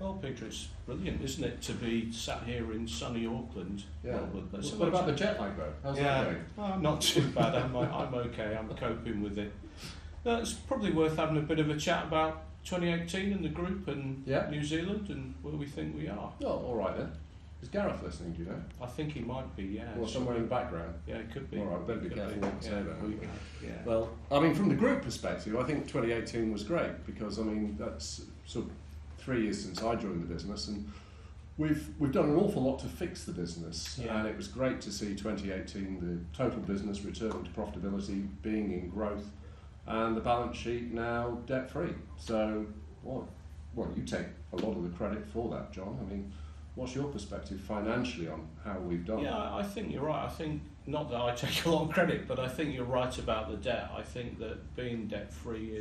Well, Peter, it's brilliant, isn't it, to be sat here in sunny Auckland? Yeah. Well, What about the jet lag though? How's that going? Well, not too bad. I'm okay. I'm coping with it. It's probably worth having a bit of a chat about 2018 and the group and New Zealand and where we think we are. Oh, all right then. Is Gareth listening, do you know? I think he might be, yeah. Or somewhere in the background? Yeah, it could be. All right, better be careful what you say then. Yeah. Well, I mean, from the group perspective, I think 2018 was great because, I mean, that's sort of 3 years since I joined the business, and we've done an awful lot to fix the business, and it was great to see 2018, the total business returning to profitability, being in growth, and the balance sheet now debt-free. So, well, you take a lot of the credit for that, John. I mean, what's your perspective financially on how we've done? Yeah, I think you're right. I think, not that I take a lot of credit, but I think you're right about the debt. I think that being debt-free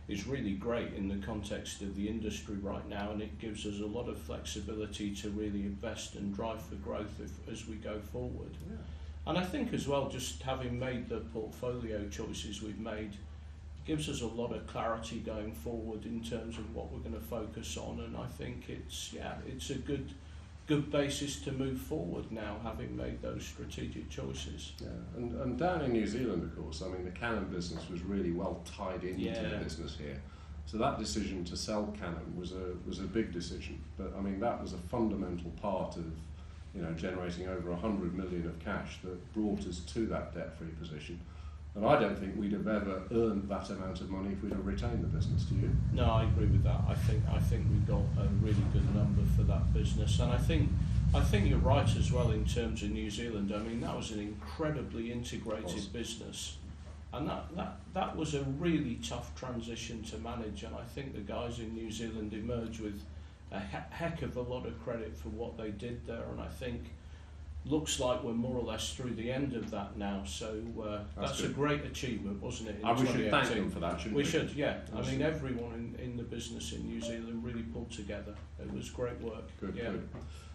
is really great in the context of the industry right now, and it gives us a lot of flexibility to really invest and drive for growth as we go forward. Yeah. And I think as well, just having made the portfolio choices we've made gives us a lot of clarity going forward in terms of what we're going to focus on, and I think it's a good basis to move forward now, having made those strategic choices. Yeah, and down in New Zealand, of course, I mean, the Canon business was really well tied into the business here. So that decision to sell Canon was a big decision. But I mean, that was a fundamental part of, you know, generating over 100 million of cash that brought us to that debt-free position. And I don't think we'd have ever earned that amount of money if we'd have retained the business, do you? No, I agree with that. I think we got a really good number for that business, and I think you're right as well in terms of New Zealand. I mean, that was an incredibly integrated business, and that was a really tough transition to manage. And I think the guys in New Zealand emerged with a heck of a lot of credit for what they did there, and I think looks like we're more or less through the end of that now, so that's a great achievement, wasn't it? We should thank them for that, shouldn't we? We should, yeah. I mean, everyone in the business in New Zealand really pulled together. It was great work. Good.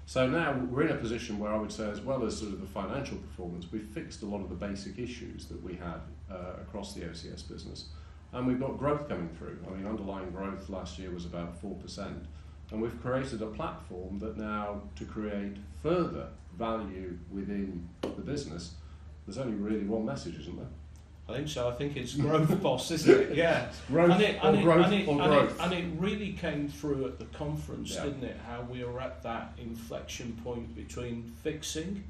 So now we're in a position where I would say, as well as sort of the financial performance, we've fixed a lot of the basic issues that we had across the OCS business, and we've got growth coming through. I mean, underlying growth last year was about 4%, and we've created a platform that now, to create further value within the business, there's only really one message, isn't there? I think so. I think it's growth, boss, isn't it? Yeah. Growth. And it really came through at the conference, didn't it? How we were at that inflection point between fixing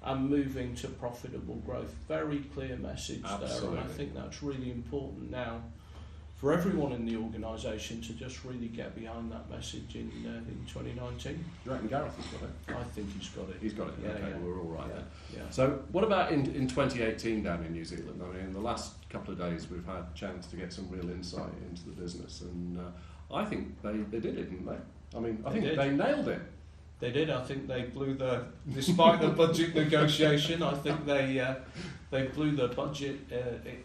and moving to profitable growth. Very clear message there, and I think that's really important now for everyone in the organisation to just really get behind that message in 2019. You reckon Gareth has got it? I think he's got it. He's got it. Yeah, okay, we're all right then. Yeah. So what about in 2018 down in New Zealand? I mean, in the last couple of days we've had a chance to get some real insight into the business, and I think they did it, didn't they? I mean, I think they nailed it. They did. I think they blew despite the budget negotiation, I think they blew the budget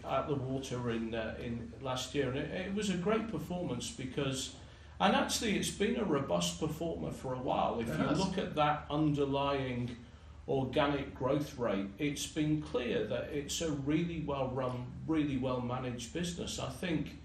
out the water in last year, and it was a great performance because, and actually it's been a robust performer for a while. If you look at that underlying organic growth rate, it's been clear that it's a really well run, really well managed business. I think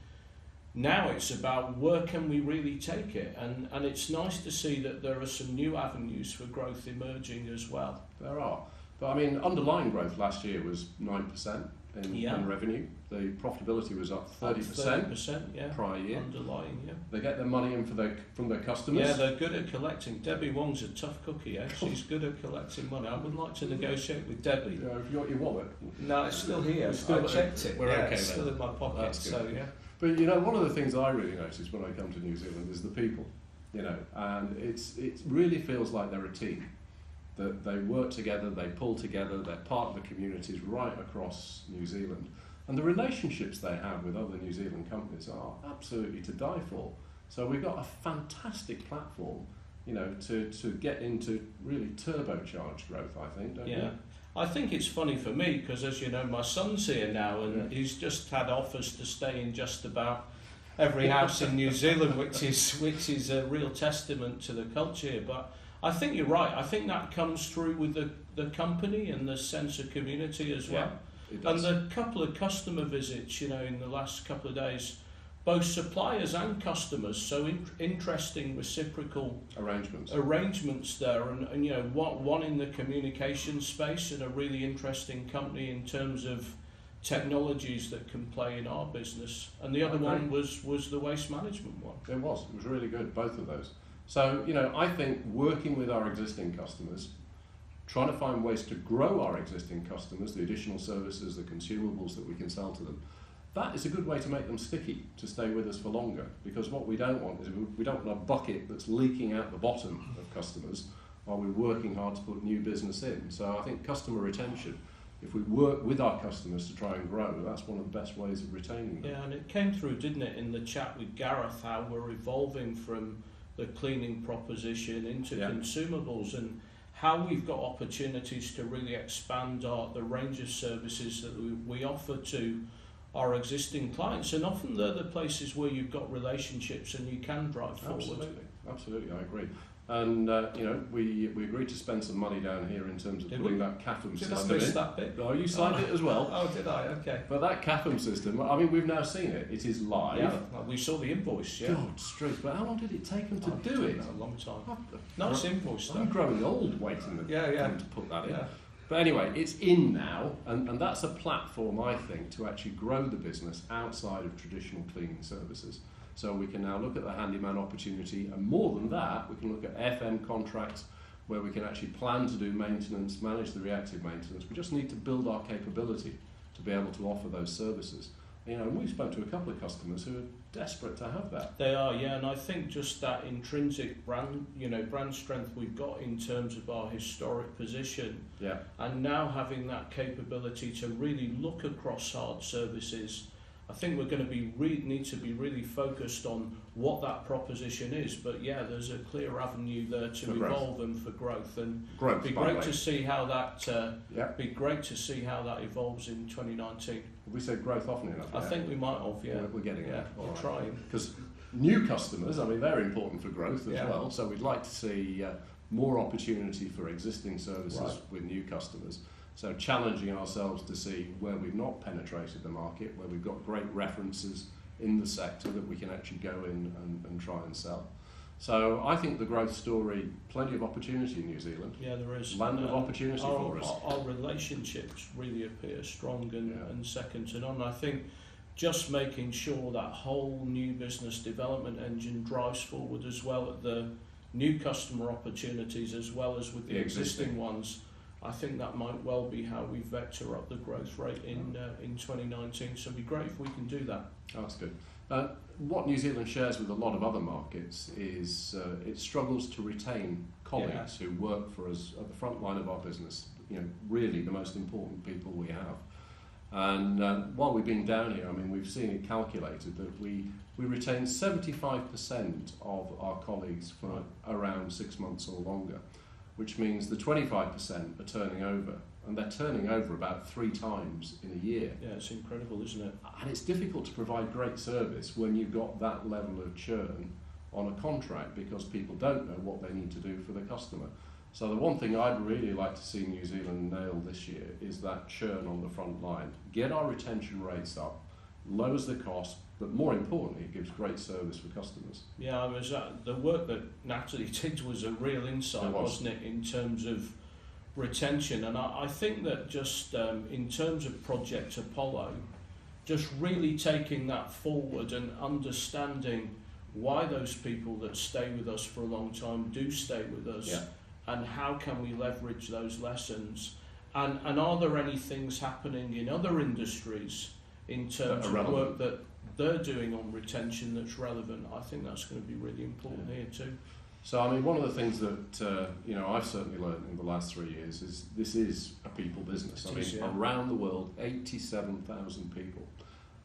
now it's about where can we really take it, and it's nice to see that there are some new avenues for growth emerging as well. There are, but I mean, underlying growth last year was 9% in revenue. The profitability was up 30% prior year. Underlying, They get their money in from their customers. Yeah, they're good at collecting. Debbie Wong's a tough cookie, eh? She's good at collecting money. I would like to negotiate with Debbie. Yeah, have you got your wallet? No, it's still here. I checked it. We're okay it's then. still in my pocket. That's good. So yeah. But you know, one of the things I really notice when I come to New Zealand is the people. You know, and it really feels like they're a team. That they work together, they pull together, they're part of the communities right across New Zealand. And the relationships they have with other New Zealand companies are absolutely to die for. So we've got a fantastic platform, you know, to get into really turbocharged growth, I think, don't you? I think it's funny for me because, as you know, my son's here now, and he's just had offers to stay in just about every house in New Zealand, which is a real testament to the culture here. But I think you're right. I think that comes through with the company and the sense of community as well. It does. And the couple of customer visits, you know, in the last couple of days both suppliers and customers. So interesting reciprocal arrangements there, and one in the communication space and a really interesting company in terms of technologies that can play in our business, and the other one was the waste management one. It was really good, both of those. So I think working with our existing customers, trying to find ways to grow our existing customers, the additional services, the consumables that we can sell to them, that is a good way to make them sticky, to stay with us for longer. Because what we don't want is we don't want a bucket that's leaking out the bottom of customers while we're working hard to put new business in. So I think customer retention, if we work with our customers to try and grow, that's one of the best ways of retaining them. Yeah, and it came through, didn't it, in the chat with Gareth, how we're evolving from the cleaning proposition into consumables, and how we've got opportunities to really expand the range of services that we offer to our existing clients. And often they're the places where you've got relationships and you can drive forward. Absolutely, I agree. And we agreed to spend some money down here in terms of putting that CAFM system in. Did I miss that bit? Oh, you signed it as well. Oh, did I? Okay. But that CAFM system, I mean, we've now seen it. It is live. Yeah, we saw the invoice. Yeah. God, straight. But how long did it take them to do it? A long time. Nice invoice. I'm growing old waiting for them to put that in. Yeah. But anyway, it's in now, and that's a platform, I think, to actually grow the business outside of traditional cleaning services. So we can now look at the handyman opportunity, and more than that, we can look at FM contracts where we can actually plan to do maintenance, manage the reactive maintenance. We just need to build our capability to be able to offer those services. And we've spoken to a couple of customers who are desperate to have that. They are, yeah, and I think just that intrinsic brand strength we've got in terms of our historic position, and now having that capability to really look across hard services. I think we're going to need to be really focused on what that proposition is, but there's a clear avenue there to evolve and for growth, and it'd be great to see how that evolves in 2019. We said growth often enough. I think we might have. Yeah, we're getting it. We're trying. Because new customers, I mean, they're important for growth as well. So we'd like to see more opportunity for existing services with new customers. So challenging ourselves to see where we've not penetrated the market, where we've got great references in the sector that we can actually go in and try and sell. So I think the growth story, plenty of opportunity in New Zealand. Yeah, there is. Land of opportunity for us. Our relationships really appear strong and second to none. I think just making sure that whole new business development engine drives forward as well at the new customer opportunities as well as with the existing ones. I think that might well be how we vector up the growth rate in 2019. So it'd be great if we can do that. Oh, that's good. What New Zealand shares with a lot of other markets is it struggles to retain colleagues who work for us at the front line of our business. Really the most important people we have. And while we've been down here, I mean, we've seen it calculated that we retain 75% of our colleagues for around 6 months or longer, which means the 25% are turning over, and they're turning over about 3 times in a year. Yeah, it's incredible, isn't it? And it's difficult to provide great service when you've got that level of churn on a contract, because people don't know what they need to do for the customer. So the one thing I'd really like to see New Zealand nail this year is that churn on the front line. Get our retention rates up, lowers the cost, but more importantly, it gives great service for customers. Yeah, the work that Natalie did was a real insight, wasn't it, in terms of retention. And I think that just in terms of Project Apollo, just really taking that forward and understanding why those people that stay with us for a long time do stay with us, and how can we leverage those lessons, and are there any things happening in other industries in terms of work that they're doing on retention that's relevant. I think that's going to be really important here too. So I mean, one of the things that I've certainly learned in the last 3 years is this is a people business. Around the world, 87,000 people.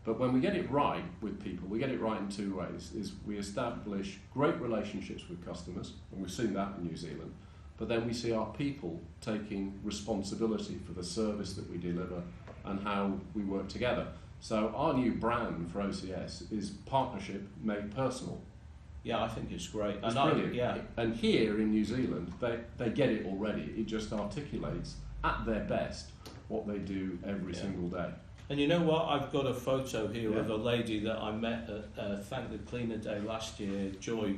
But when we get it right with people, we get it right in 2 ways. Is we establish great relationships with customers, and we've seen that in New Zealand. But then we see our people taking responsibility for the service that we deliver and how we work together. So our new brand for OCS is partnership made personal. Yeah, I think it's great. It's brilliant. And here in New Zealand, they get it already. It just articulates at their best what they do every single day. And you know what? I've got a photo here Yeah. of a lady that I met at Thank the Cleaner Day last year, Joy,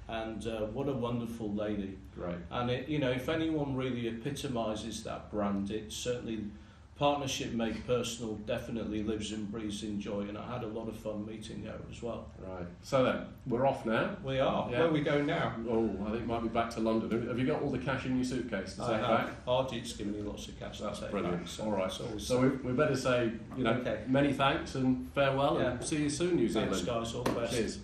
and what a wonderful lady. Great. And it, you know, if anyone really epitomises that brand, it's certainly Partnership Made Personal. Definitely lives and breathes in Joy, and I had a lot of fun meeting her as well. Right. So then, we're off now. We are. Yeah. Where are we going now? Oh, I think it might be back to London. Have you got all the cash in your suitcase to I take have. back? Arjit's given me lots of cash That's to take brilliant. back. So All right. it's always So we better say, Okay. many thanks and farewell, and Yeah. see you soon, New Zealand. Thanks, guys. All the best. Cheers.